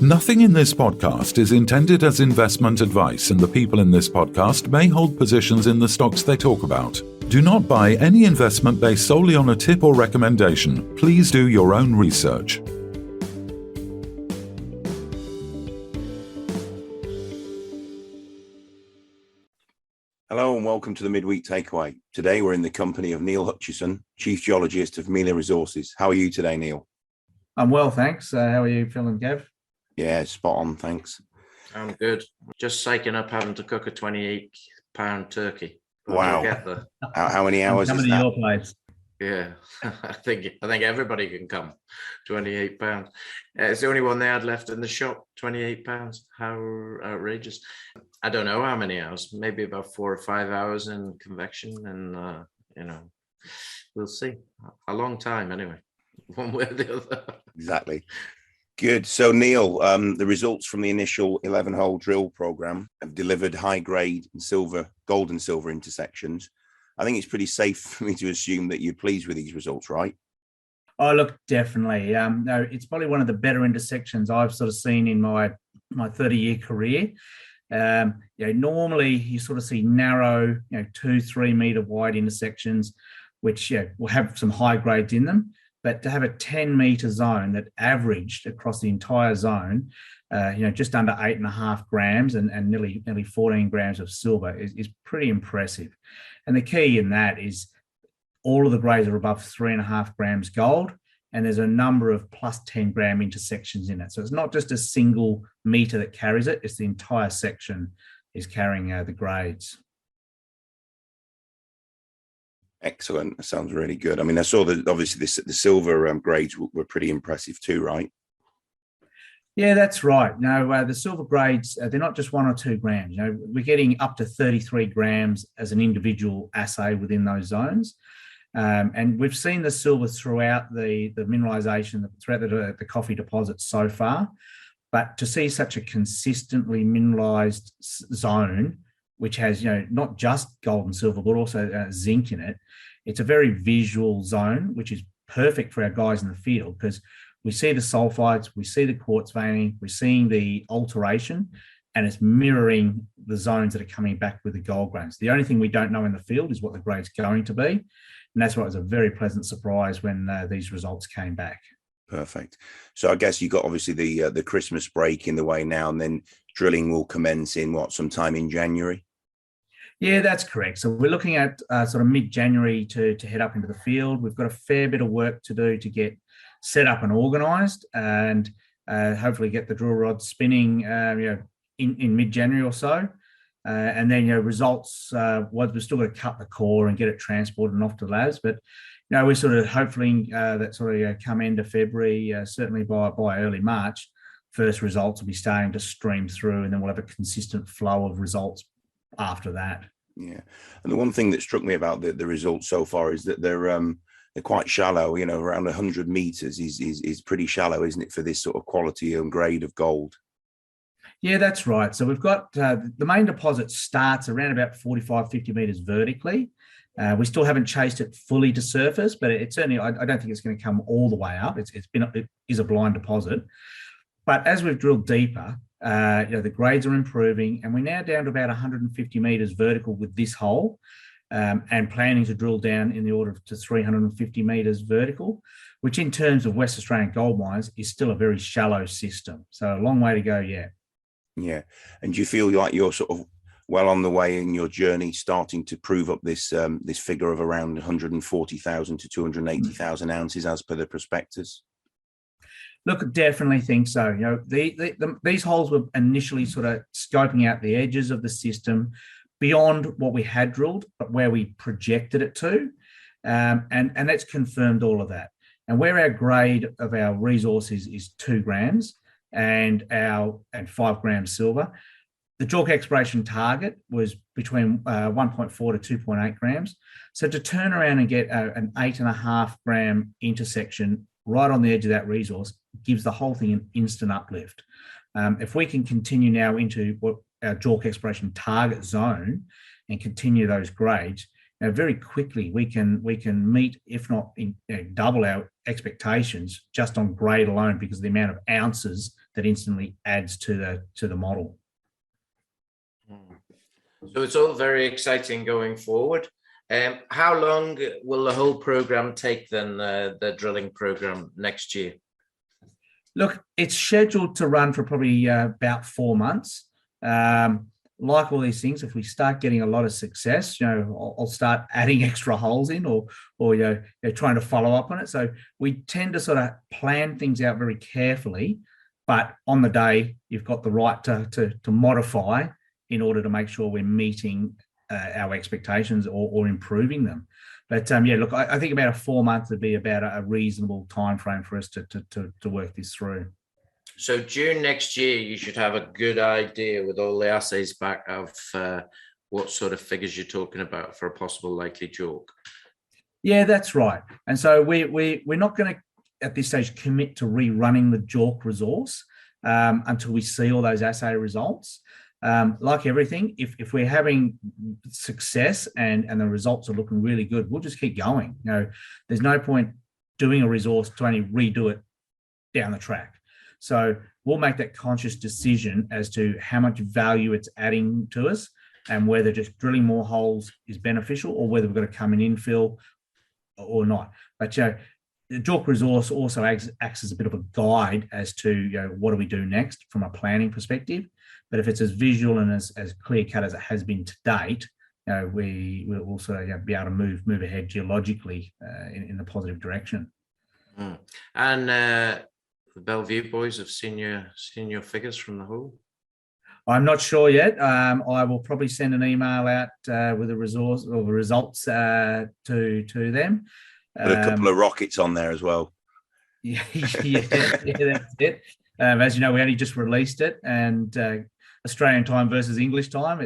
Nothing in this podcast is intended as investment advice, and the people in this podcast may hold positions in the stocks they talk about. Do not buy any investment based solely on a tip or recommendation. Please do your own research. Hello and welcome to the Midweek Takeaway. Today we're in the company of Neil Hutchison, Chief Geologist of Mila Resources. How are you today, Neil? I'm well, thanks. How are you feeling, Gav? Yeah, spot on, thanks. I'm good. Just psyching up having to cook a 28-pound turkey. Wow. Get there. How many hours coming is to that? your place. Yeah, I think everybody can come. 28 pounds. It's the only one they had left in the shop. 28 pounds. How outrageous! I don't know how many hours. Maybe about 4 or 5 hours in convection, and we'll see. A long time anyway. One way or the other. Exactly. Good. So, Neil, the results from the initial 11-hole drill program have delivered high-grade gold and silver intersections. I think it's pretty safe for me to assume that you're pleased with these results, right? Oh, look, definitely. No, it's probably one of the better intersections I've sort of seen in my 30-year career. Normally you sort of see narrow, 2-3 meter wide intersections, which will have some high grades in them. But to have a 10-meter zone that averaged across the entire zone, just under 8.5 grams and nearly 14 grams of silver is pretty impressive. And the key in that is all of the grades are above 3.5 grams gold, and there's a number of plus 10 gram intersections in it. So it's not just a single meter that carries it, it's the entire section is carrying the grades. Excellent. That sounds really good. I mean, I saw that obviously the silver grades were pretty impressive too, right? Yeah, that's right. No, the silver grades, they're not just 1 or 2 grams. We're getting up to 33 grams as an individual assay within those zones. And we've seen the silver throughout the mineralization, throughout the Coffey deposit so far. But to see such a consistently mineralized zone, which has, not just gold and silver, but also zinc in it, it's a very visual zone, which is perfect for our guys in the field because we see the sulfides, we see the quartz veining, we're seeing the alteration, and it's mirroring the zones that are coming back with the gold grains. The only thing we don't know in the field is what the grade's going to be. And that's why it was a very pleasant surprise when these results came back. Perfect. So I guess you got obviously the Christmas break in the way now, and then drilling will commence in sometime in January? Yeah, that's correct. So we're looking at sort of mid-January to head up into the field. We've got a fair bit of work to do to get set up and organised, and hopefully get the drill rods spinning, in mid-January or so. And then, results, we've still got to cut the core and get it transported and off to labs. But, we're sort of hoping that sort of come end of February, certainly by early March, first results will be starting to stream through, and then we'll have a consistent flow of results after that. Yeah. And the one thing that struck me about the results so far is that they're quite shallow, around 100 meters is pretty shallow, isn't it, for this sort of quality and grade of gold? Yeah, that's right. So we've got the main deposit starts around about 45, 50 meters vertically. We still haven't chased it fully to surface, but it certainly, I don't think it's going to come all the way up. It is a blind deposit. But as we've drilled deeper, the grades are improving, and we're now down to about 150 meters vertical with this hole, and planning to drill down in the order of to 350 meters vertical, which in terms of West Australian gold mines is still a very shallow system. So a long way to go yet. Yeah. And do you feel like you're sort of well on the way in your journey, starting to prove up this figure of around 140,000 to 280,000 ounces as per the prospectus? Look, I definitely think so. These holes were initially sort of scoping out the edges of the system beyond what we had drilled, but where we projected it to. And that's confirmed all of that. And where our grade of our resource is 2 grams and 5 grams silver, the JORC exploration target was between 1.4 to 2.8 grams. So to turn around and get an 8.5 gram intersection right on the edge of that resource gives the whole thing an instant uplift. If we can continue now into what our JORC exploration target zone and continue those grades, very quickly we can meet, if not double our expectations just on grade alone, because of the amount of ounces that instantly adds to the model. So it's all very exciting going forward. How long will the whole program take then, the drilling program next year? Look, it's scheduled to run for probably about 4 months. Like all these things, if we start getting a lot of success, I'll start adding extra holes in, or trying to follow up on it. So we tend to sort of plan things out very carefully, but on the day you've got the right to modify in order to make sure we're meeting our expectations or improving them. But look, I think about a 4 months would be about a reasonable time frame for us to work this through. So June next year, you should have a good idea with all the assays back of what sort of figures you're talking about for a possible likely JORC. Yeah, that's right. And so we're not going to, at this stage, commit to rerunning the JORC resource until we see all those assay results. Like everything, if we're having success and the results are looking really good, we'll just keep going. There's no point doing a resource to only redo it down the track. So we'll make that conscious decision as to how much value it's adding to us and whether just drilling more holes is beneficial or whether we've got to come and infill or not. But the JORC resource also acts as a bit of a guide as to what do we do next from a planning perspective. But if it's as visual and as clear cut as it has been to date, we will also be able to move ahead geologically in the positive direction. And the Bellevue boys have seen your figures from the hole? I'm not sure yet. I will probably send an email out with the resource or the results to them. Put a couple of rockets on there as well. Yeah, that's it. As you know, we only just released it, and Australian time versus English time,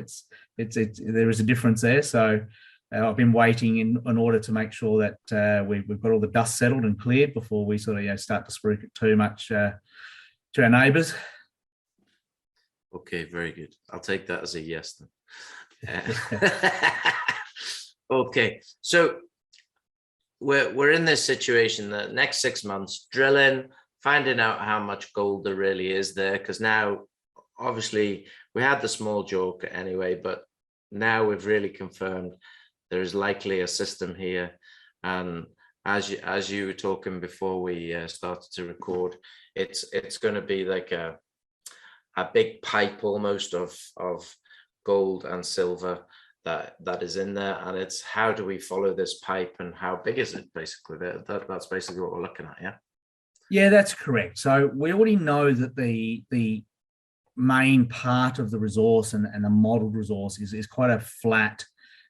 there is a difference there. So I've been waiting in order to make sure that we've got all the dust settled and cleared before we sort of start to spruik it too much to our neighbours. Okay, very good. I'll take that as a yes then. Okay, so we're in this situation, the next 6 months, drilling, finding out how much gold there really is there, because now obviously we had the small JORC anyway, but now we've really confirmed there is likely a system here. And as you were talking before we started to record, it's going to be like a big pipe almost of gold and silver that is in there, and it's how do we follow this pipe and how big is it, basically. That's basically what we're looking at. Yeah, that's correct. So we already know that the main part of the resource and the modelled resource is quite a flat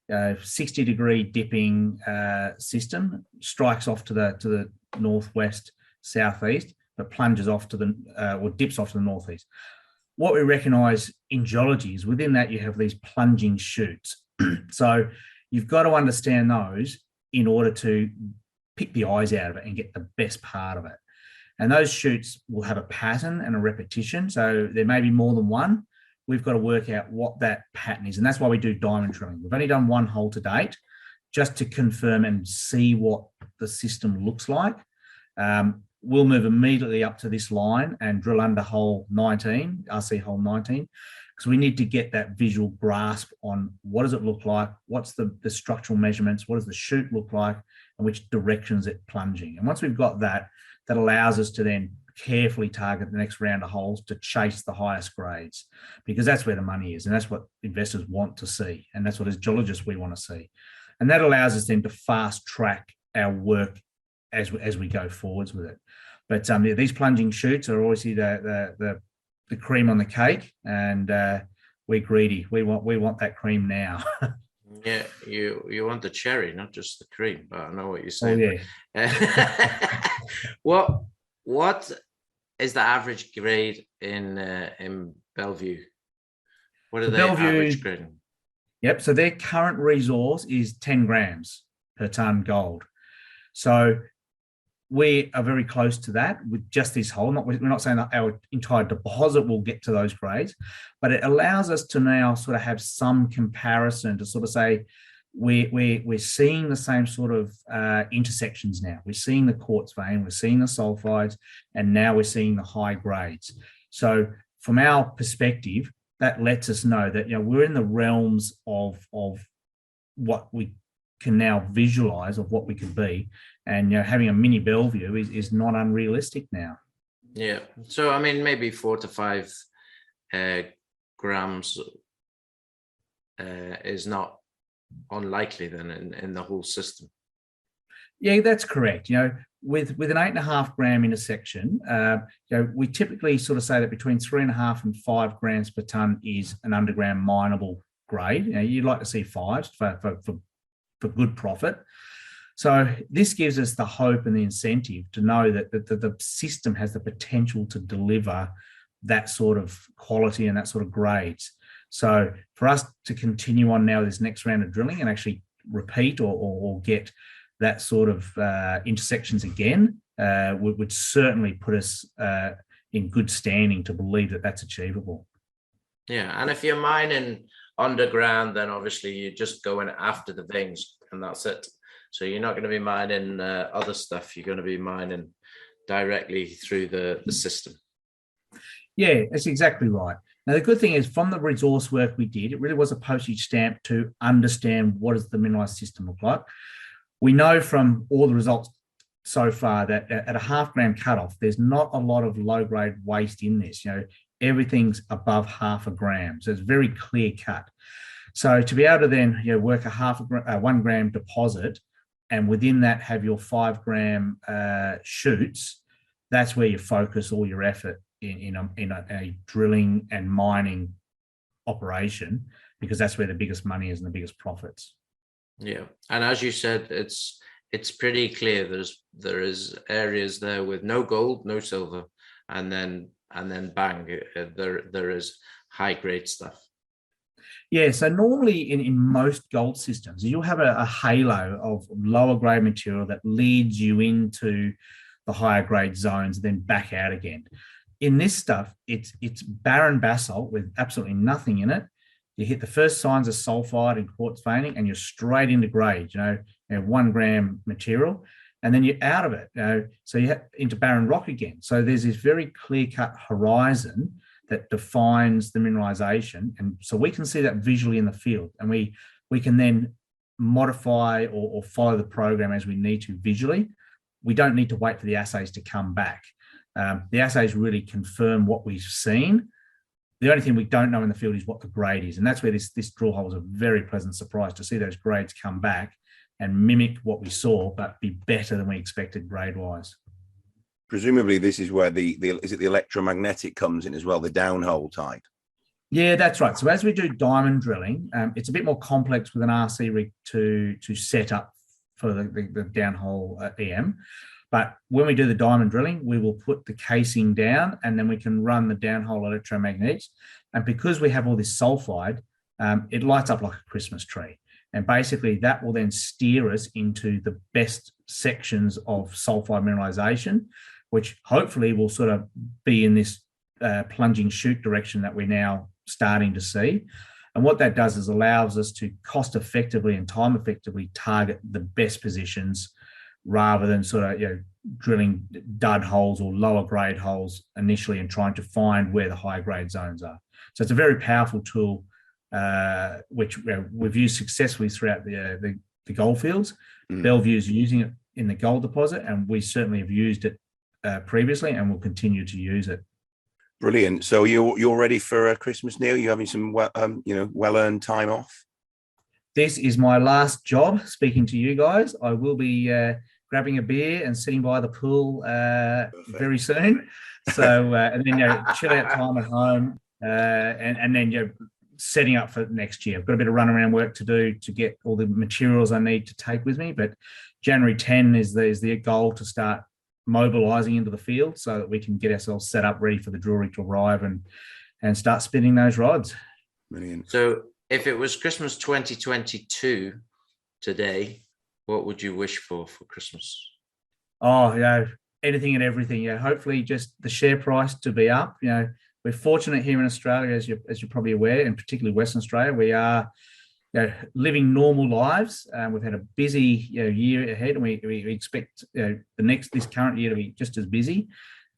60-degree dipping system, strikes off to the northwest southeast, but plunges off to or dips off to the northeast. What we recognise in geology is within that you have these plunging chutes. So you've got to understand those in order to pick the eyes out of it and get the best part of it. And those chutes will have a pattern and a repetition. So there may be more than one. We've got to work out what that pattern is. And that's why we do diamond drilling. We've only done one hole to date, just to confirm and see what the system looks like. We'll move immediately up to this line and drill under hole 19, RC hole 19, because we need to get that visual grasp on what does it look like, what's the structural measurements, what does the chute look like, and which direction is it plunging. And once we've got that, that allows us to then carefully target the next round of holes to chase the highest grades, because that's where the money is, and that's what investors want to see, and that's what as geologists we want to see. And that allows us then to fast track our work as we go forwards with it. But these plunging chutes are obviously the cream on the cake, and we're greedy. We want that cream now. Yeah, you want the cherry, not just the cream. But I know what you're saying. Oh, yeah. What is the average grade in Bellevue? What are they average grading? Yep. So their current resource is 10 grams per tonne gold. So we are very close to that with just this hole. We're not saying that our entire deposit will get to those grades, but it allows us to now sort of have some comparison to sort of say we're seeing the same sort of intersections now. We're seeing the quartz vein, we're seeing the sulfides, and now we're seeing the high grades. So from our perspective, that lets us know that we're in the realms of what we can now visualize of what we could be, and having a mini Bellevue is not unrealistic now. Yeah. So I mean, maybe 4 to 5 grams is not unlikely then in the whole system. Yeah, that's correct. With an 8.5 gram intersection, we typically sort of say that between 3.5 and 5 grams per ton is an underground mineable grade. You'd like to see 5s for good profit. So this gives us the hope and the incentive to know that the system has the potential to deliver that sort of quality and that sort of grades. So for us to continue on now this next round of drilling and actually repeat or get that sort of intersections again would certainly put us in good standing to believe that that's achievable. Yeah, and if you're mining underground, then obviously you're just going after the veins and that's it. So you're not going to be mining other stuff. You're going to be mining directly through the system. Yeah, that's exactly right. Now, the good thing is from the resource work we did, it really was a postage stamp to understand what does the mineralised system look like. We know from all the results so far that at a 0.5 gram cutoff, there's not a lot of low-grade waste in this. Everything's above 0.5 gram. So it's very clear cut. So to be able to then work a 1 gram deposit and within that have your 5 gram shoots, that's where you focus all your effort in a drilling and mining operation, because that's where the biggest money is and the biggest profits. Yeah, and as you said, it's pretty clear there is areas there with no gold, no silver, and then bang, there is high grade stuff. Yeah, so normally in most gold systems, you'll have a halo of lower grade material that leads you into the higher grade zones, then back out again. In this stuff, it's barren basalt with absolutely nothing in it. You hit the first signs of sulfide and quartz veining, and you're straight into grade. 1 gram material, and then you're out of it. So you're into barren rock again. So there's this very clear-cut horizon that defines the mineralization, and so we can see that visually in the field, and we can then modify or follow the program as we need to visually. We don't need to wait for the assays to come back. The assays really confirm what we've seen. The only thing we don't know in the field is what the grade is, and that's where this drill hole was a very pleasant surprise to see those grades come back and mimic what we saw, but be better than we expected grade-wise. Presumably, this is where the electromagnetic comes in as well, the downhole type. Yeah, that's right. So as we do diamond drilling, it's a bit more complex with an RC rig to set up for the downhole EM. But when we do the diamond drilling, we will put the casing down and then we can run the downhole electromagnets. And because we have all this sulfide, it lights up like a Christmas tree. And basically that will then steer us into the best sections of sulfide mineralization, which hopefully will sort of be in this plunging shoot direction that we're now starting to see. And what that does is allows us to cost effectively and time effectively target the best positions, rather than sort of drilling dud holes or lower grade holes initially and trying to find where the high grade zones are. So it's a very powerful tool, which we've used successfully throughout the gold fields. Bellevue's using it in the gold deposit, and we certainly have used it previously and will continue to use it. Brilliant. So you're ready for Christmas, Neil? You having some well-earned time off? This is my last job speaking to you guys. I will be grabbing a beer and sitting by the pool very soon. So and then chill out time at home, and then setting up for next year. I've got a bit of runaround work to do to get all the materials I need to take with me. But January 10 is the goal to start mobilising into the field so that we can get ourselves set up ready for the drill rig to arrive and start spinning those rods. Brilliant. So if it was Christmas 2022 today, what would you wish for Christmas? Oh, anything and everything. Hopefully just the share price to be up. We're fortunate here in Australia, as you're probably aware, and particularly Western Australia, we are living normal lives. We've had a busy year ahead, and we expect this current year to be just as busy.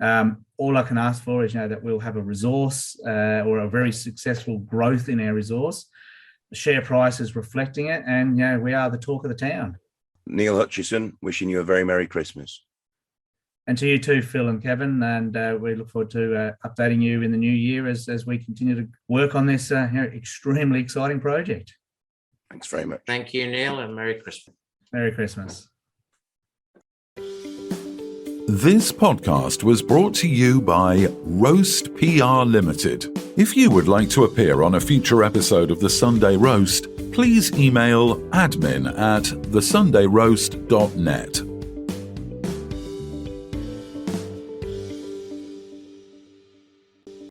All I can ask for is, that we'll have a resource or a very successful growth in our resource. The share price is reflecting it, and we are the talk of the town. Neil Hutchison, wishing you a very Merry Christmas. And to you too, Phil and Kevin, and we look forward to updating you in the new year as we continue to work on this extremely exciting project. Thanks very much. Thank you, Neil, and Merry Christmas. Merry Christmas. This podcast was brought to you by Roast PR Limited. If you would like to appear on a future episode of The Sunday Roast, please email admin@thesundayroast.net